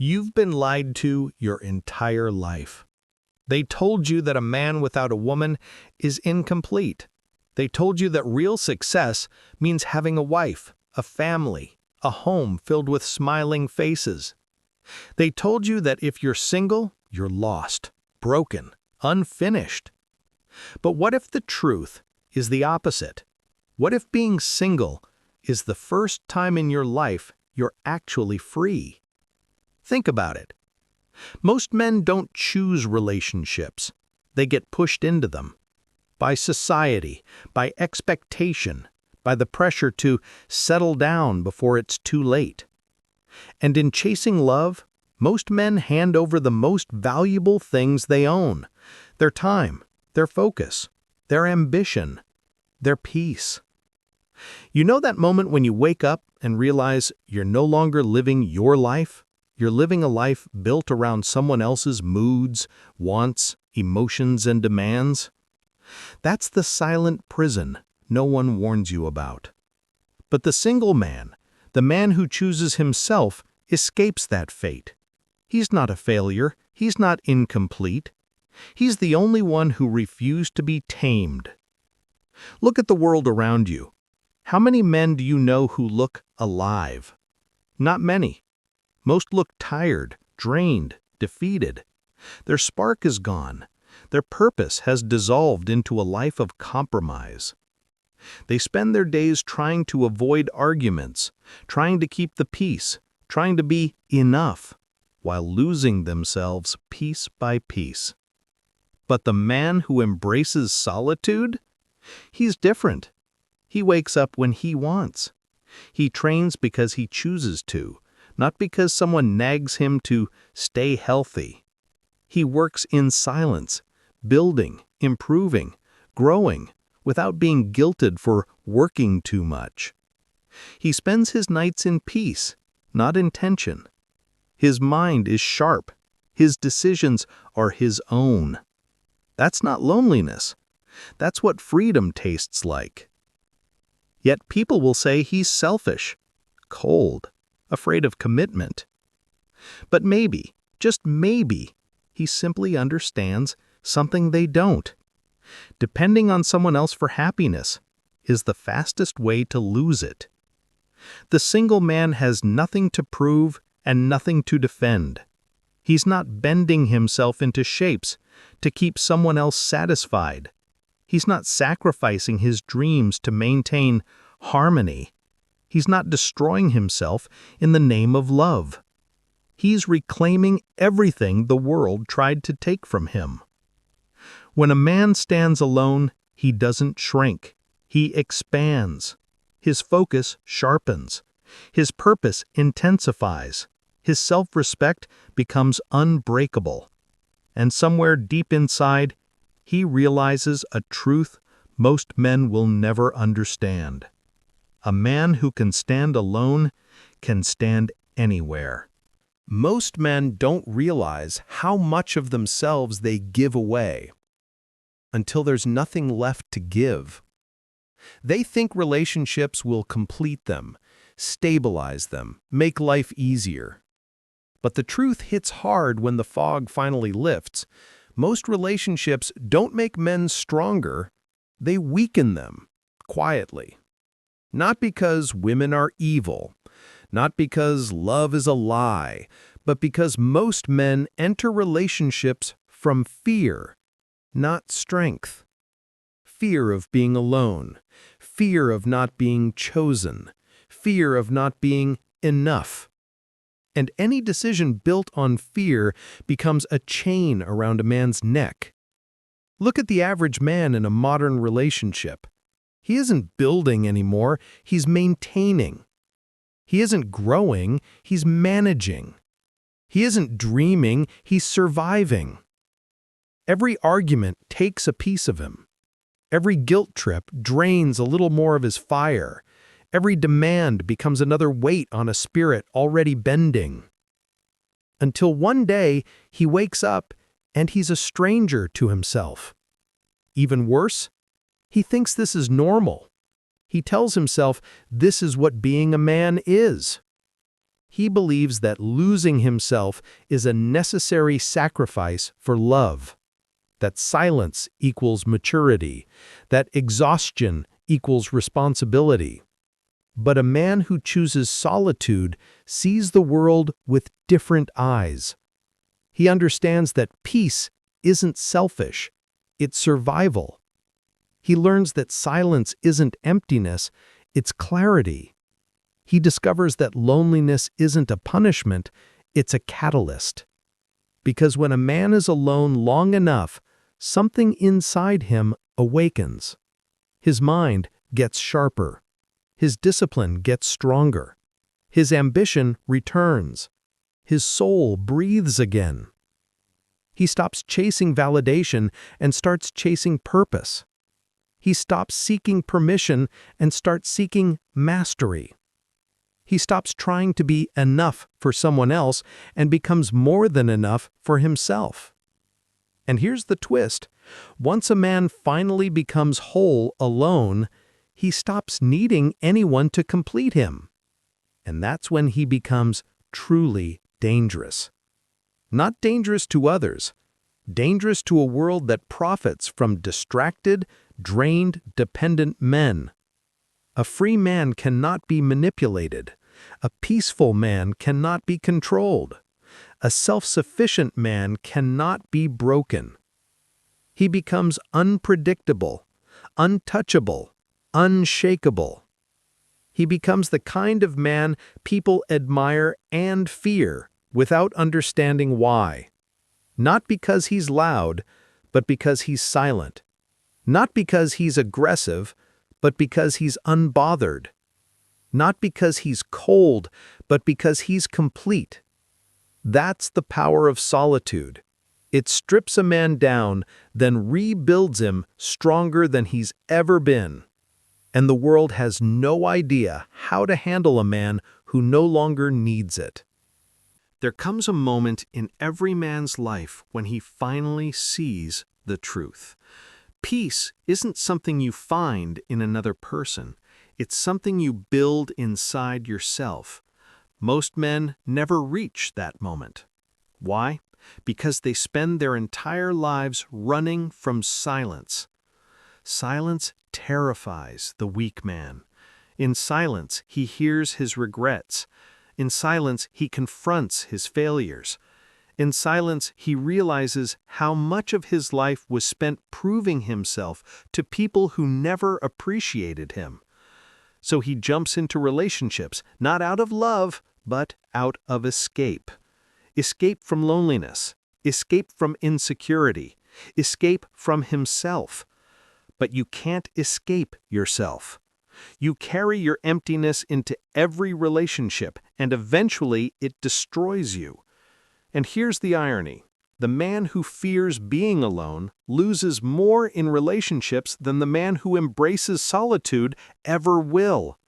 You've been lied to your entire life. They told you that a man without a woman is incomplete. They told you that real success means having a wife, a family, a home filled with smiling faces. They told you that if you're single, you're lost, broken, unfinished. But what if the truth is the opposite? What if being single is the first time in your life you're actually free? Think about it. Most men don't choose relationships. They get pushed into them. By society, by expectation, by the pressure to settle down before it's too late. And in chasing love, most men hand over the most valuable things they own: their time, their focus, their ambition, their peace. You know that moment when you wake up and realize you're no longer living your life? You're living a life built around someone else's moods, wants, emotions, and demands? That's the silent prison no one warns you about. But the single man, the man who chooses himself, escapes that fate. He's not a failure. He's not incomplete. He's the only one who refused to be tamed. Look at the world around you. How many men do you know who look alive? Not many. Most look tired, drained, defeated. Their spark is gone. Their purpose has dissolved into a life of compromise. They spend their days trying to avoid arguments, trying to keep the peace, trying to be enough, while losing themselves piece by piece. But the man who embraces solitude? He's different. He wakes up when he wants. He trains because he chooses to, not because someone nags him to stay healthy. He works in silence, building, improving, growing, without being guilted for working too much. He spends his nights in peace, not in tension. His mind is sharp. His decisions are his own. That's not loneliness. That's what freedom tastes like. Yet people will say he's selfish, cold, afraid of commitment. But maybe, just maybe, he simply understands something they don't. Depending on someone else for happiness is the fastest way to lose it. The single man has nothing to prove and nothing to defend. He's not bending himself into shapes to keep someone else satisfied. He's not sacrificing his dreams to maintain harmony. He's not destroying himself in the name of love. He's reclaiming everything the world tried to take from him. When a man stands alone, he doesn't shrink. He expands. His focus sharpens. His purpose intensifies. His self-respect becomes unbreakable. And somewhere deep inside, he realizes a truth most men will never understand. A man who can stand alone can stand anywhere. Most men don't realize how much of themselves they give away until there's nothing left to give. They think relationships will complete them, stabilize them, make life easier. But the truth hits hard when the fog finally lifts. Most relationships don't make men stronger, they weaken them, quietly. Not because women are evil, not because love is a lie, but because most men enter relationships from fear, not strength. Fear of being alone, fear of not being chosen, fear of not being enough. And any decision built on fear becomes a chain around a man's neck. Look at the average man in a modern relationship. He isn't building anymore, he's maintaining. He isn't growing, he's managing. He isn't dreaming, he's surviving. Every argument takes a piece of him. Every guilt trip drains a little more of his fire. Every demand becomes another weight on a spirit already bending. Until one day, he wakes up and he's a stranger to himself. Even worse, he thinks this is normal. He tells himself this is what being a man is. He believes that losing himself is a necessary sacrifice for love, that silence equals maturity, that exhaustion equals responsibility. But a man who chooses solitude sees the world with different eyes. He understands that peace isn't selfish, it's survival. He learns that silence isn't emptiness, it's clarity. He discovers that loneliness isn't a punishment, it's a catalyst. Because when a man is alone long enough, something inside him awakens. His mind gets sharper. His discipline gets stronger. His ambition returns. His soul breathes again. He stops chasing validation and starts chasing purpose. He stops seeking permission and starts seeking mastery. He stops trying to be enough for someone else and becomes more than enough for himself. And here's the twist. Once a man finally becomes whole alone, he stops needing anyone to complete him. And that's when he becomes truly dangerous. Not dangerous to others, dangerous to a world that profits from distracted, drained, dependent men. A free man cannot be manipulated. A peaceful man cannot be controlled. A self-sufficient man cannot be broken. He becomes unpredictable, untouchable, unshakable. He becomes the kind of man people admire and fear without understanding why. Not because he's loud, but because he's silent. Not because he's aggressive, but because he's unbothered. Not because he's cold, but because he's complete. That's the power of solitude. It strips a man down, then rebuilds him stronger than he's ever been. And the world has no idea how to handle a man who no longer needs it. There comes a moment in every man's life when he finally sees the truth. Peace isn't something you find in another person. It's something you build inside yourself. Most men never reach that moment. Why? Because they spend their entire lives running from silence. Silence terrifies the weak man. In silence, he hears his regrets. In silence, he confronts his failures. In silence, he realizes how much of his life was spent proving himself to people who never appreciated him. So he jumps into relationships, not out of love, but out of escape. Escape from loneliness, escape from insecurity, escape from himself. But you can't escape yourself. You carry your emptiness into every relationship, and eventually it destroys you. And here's the irony. The man who fears being alone loses more in relationships than the man who embraces solitude ever will.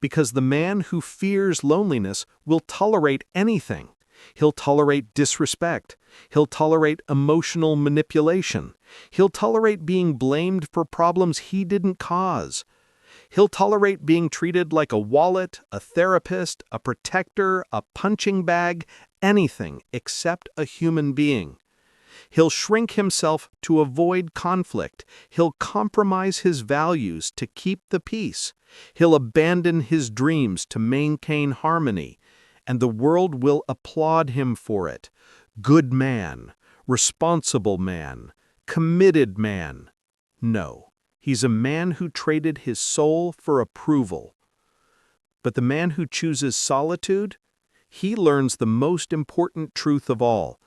Because the man who fears loneliness will tolerate anything. He'll tolerate disrespect. He'll tolerate emotional manipulation. He'll tolerate being blamed for problems he didn't cause. He'll tolerate being treated like a wallet, a therapist, a protector, a punching bag, anything except a human being. He'll shrink himself to avoid conflict. He'll compromise his values to keep the peace. He'll abandon his dreams to maintain harmony. And the world will applaud him for it. Good man, responsible man, committed man. No, he's a man who traded his soul for approval. But the man who chooses solitude, he learns the most important truth of all.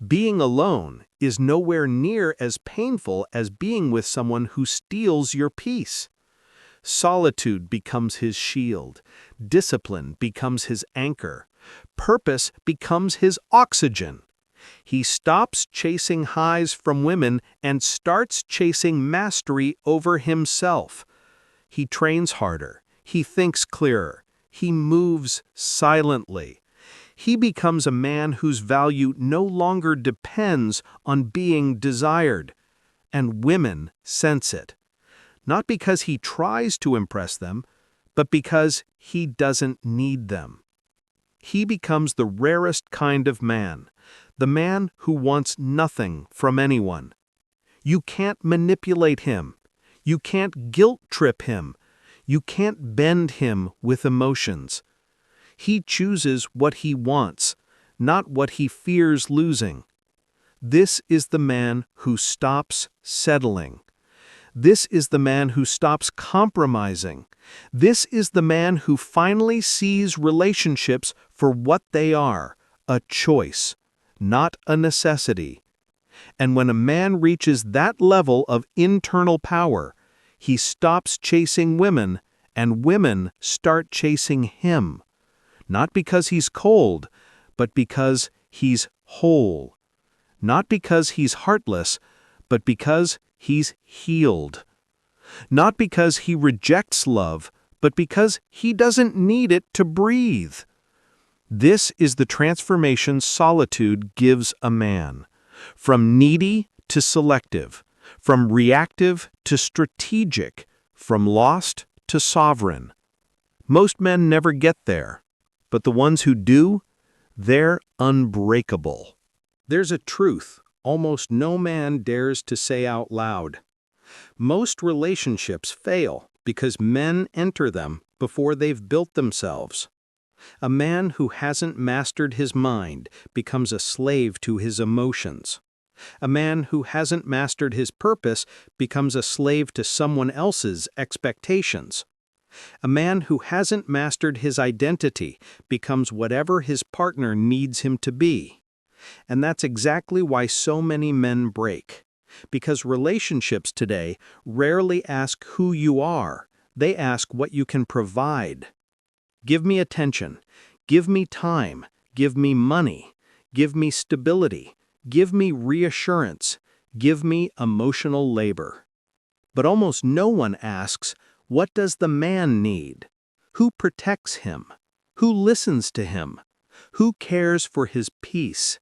Being alone is nowhere near as painful as being with someone who steals your peace. Solitude becomes his shield. Discipline becomes his anchor. Purpose becomes his oxygen. He stops chasing highs from women and starts chasing mastery over himself. He trains harder. He thinks clearer. He moves silently. He becomes a man whose value no longer depends on being desired. And women sense it. Not because he tries to impress them, but because he doesn't need them. he becomes the rarest kind of man, the man who wants nothing from anyone. You can't manipulate him. You can't guilt-trip him. You can't bend him with emotions. He chooses what he wants, not what he fears losing. This is the man who stops settling. This is the man who stops compromising. This is the man who finally sees relationships for what they are, a choice, not a necessity. And when a man reaches that level of internal power, he stops chasing women, and women start chasing him. Not because he's cold, but because he's whole. Not because he's heartless, but because he's healed. Not because he rejects love, but because he doesn't need it to breathe. This is the transformation solitude gives a man. From needy to selective, from reactive to strategic, from lost to sovereign. Most men never get there, but the ones who do, they're unbreakable. There's a truth almost no man dares to say out loud. Most relationships fail because men enter them before they've built themselves. A man who hasn't mastered his mind becomes a slave to his emotions. A man who hasn't mastered his purpose becomes a slave to someone else's expectations. A man who hasn't mastered his identity becomes whatever his partner needs him to be. And that's exactly why so many men break. Because relationships today rarely ask who you are, they ask what you can provide. Give me attention, give me time, give me money, give me stability, give me reassurance, give me emotional labor. But almost no one asks, what does the man need? Who protects him? Who listens to him? Who cares for his peace?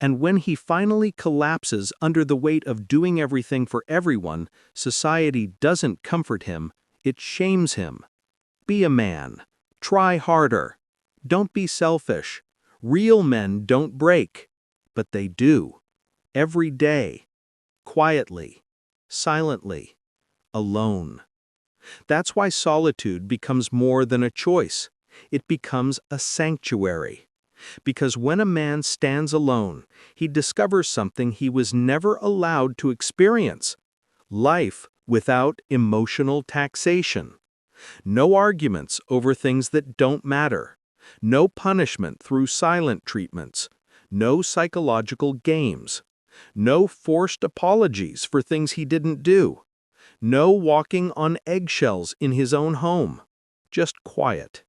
And when he finally collapses under the weight of doing everything for everyone, society doesn't comfort him, it shames him. Be a man. Try harder. Don't be selfish. Real men don't break, but they do. Every day. Quietly. Silently. Alone. That's why solitude becomes more than a choice. It becomes a sanctuary. Because when a man stands alone, he discovers something he was never allowed to experience. Life without emotional taxation. No arguments over things that don't matter. No punishment through silent treatments. No psychological games. No forced apologies for things he didn't do. No walking on eggshells in his own home. Just quiet.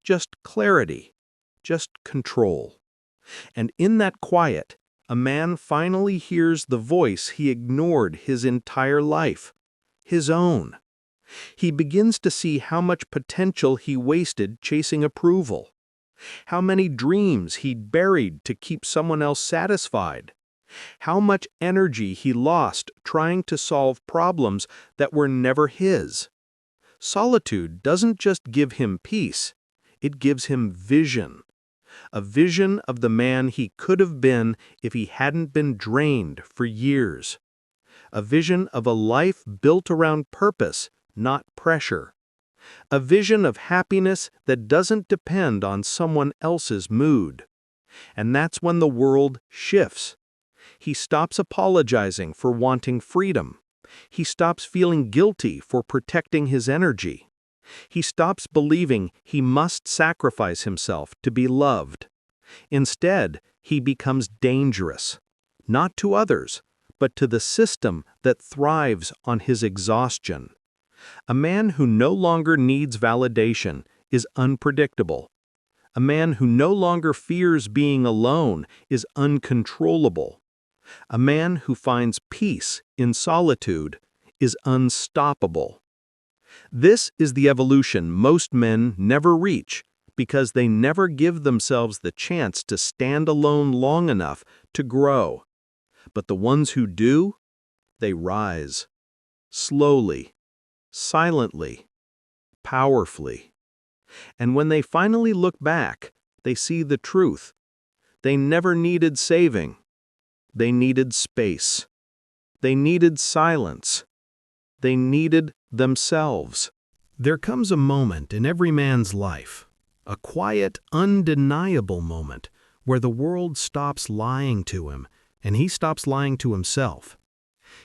Just clarity. Just control. And in that quiet, a man finally hears the voice he ignored his entire life. His own. He begins to see how much potential he wasted chasing approval. How many dreams he'd buried to keep someone else satisfied. How much energy he lost trying to solve problems that were never his. Solitude doesn't just give him peace, it gives him vision. A vision of the man he could have been if he hadn't been drained for years. A vision of a life built around purpose, not pressure. A vision of happiness that doesn't depend on someone else's mood. And that's when the world shifts. He stops apologizing for wanting freedom. He stops feeling guilty for protecting his energy. He stops believing he must sacrifice himself to be loved. Instead, he becomes dangerous, not to others, but to the system that thrives on his exhaustion. A man who no longer needs validation is unpredictable. A man who no longer fears being alone is uncontrollable. A man who finds peace in solitude is unstoppable. This is the evolution most men never reach because they never give themselves the chance to stand alone long enough to grow. But the ones who do, they rise. Slowly, silently, powerfully. And when they finally look back, They see the truth. They never needed saving. They needed space. They needed silence. They needed themselves. There comes a moment in every man's life, a quiet, undeniable moment, where the world stops lying to him and he stops lying to himself.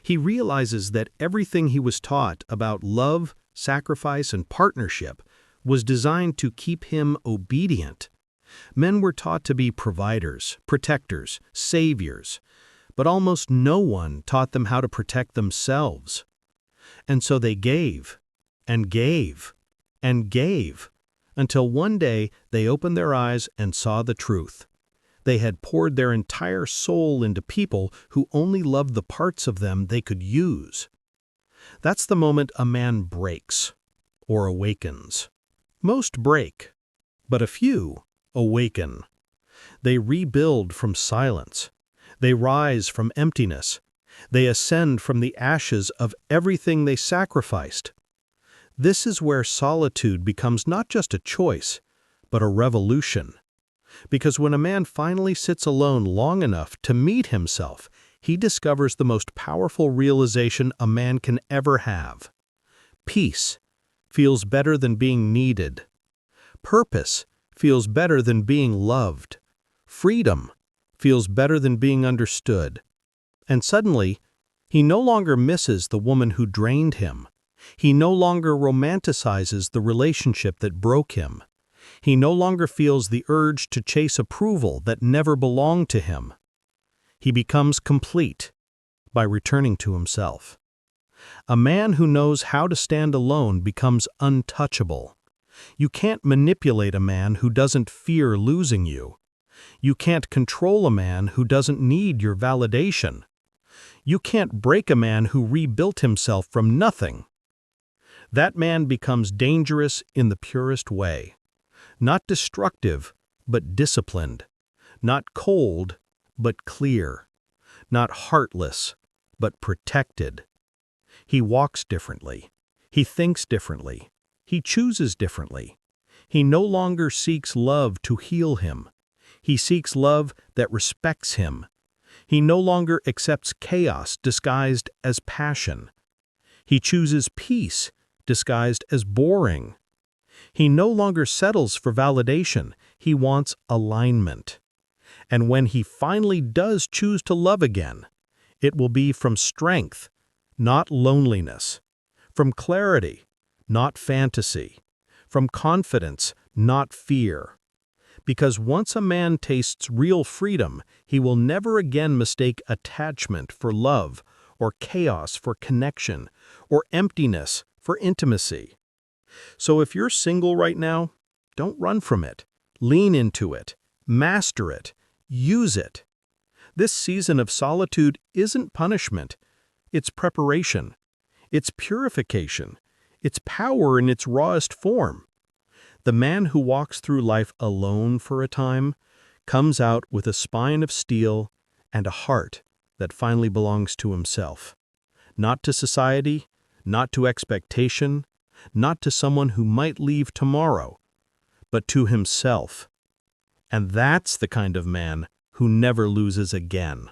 He realizes that everything he was taught about love, sacrifice, and partnership was designed to keep him obedient. Men were taught to be providers, protectors, saviors, but almost no one taught them how to protect themselves. And so they gave, and gave, and gave, until one day they opened their eyes and saw the truth. They had poured their entire soul into people who only loved the parts of them they could use. That's the moment a man breaks, or awakens. Most break, but a few awaken. They rebuild from silence. They rise from emptiness. They ascend from the ashes of everything they sacrificed. This is where solitude becomes not just a choice, but a revolution. Because when a man finally sits alone long enough to meet himself, he discovers the most powerful realization a man can ever have. Peace feels better than being needed. Purpose feels better than being loved. Freedom feels better than being understood. And suddenly, he no longer misses the woman who drained him. He no longer romanticizes the relationship that broke him. He no longer feels the urge to chase approval that never belonged to him. He becomes complete by returning to himself. A man who knows how to stand alone becomes untouchable. You can't manipulate a man who doesn't fear losing you. You can't control a man who doesn't need your validation. You can't break a man who rebuilt himself from nothing. That man becomes dangerous in the purest way. Not destructive, but disciplined. Not cold, but clear. Not heartless, but protected. He walks differently. He thinks differently. He chooses differently. He no longer seeks love to heal him. He seeks love that respects him. He no longer accepts chaos disguised as passion. He chooses peace disguised as boring. He no longer settles for validation. He wants alignment. And when he finally does choose to love again, it will be from strength, not loneliness, from clarity, not fantasy, from confidence, not fear. Because once a man tastes real freedom, he will never again mistake attachment for love, or chaos for connection, or emptiness for intimacy. So if you're single right now, don't run from it. Lean into it. Master it. Use it. This season of solitude isn't punishment. It's preparation. It's purification. It's power in its rawest form. The man who walks through life alone for a time comes out with a spine of steel and a heart that finally belongs to himself. Not to society, not to expectation, not to someone who might leave tomorrow, but to himself. And that's the kind of man who never loses again.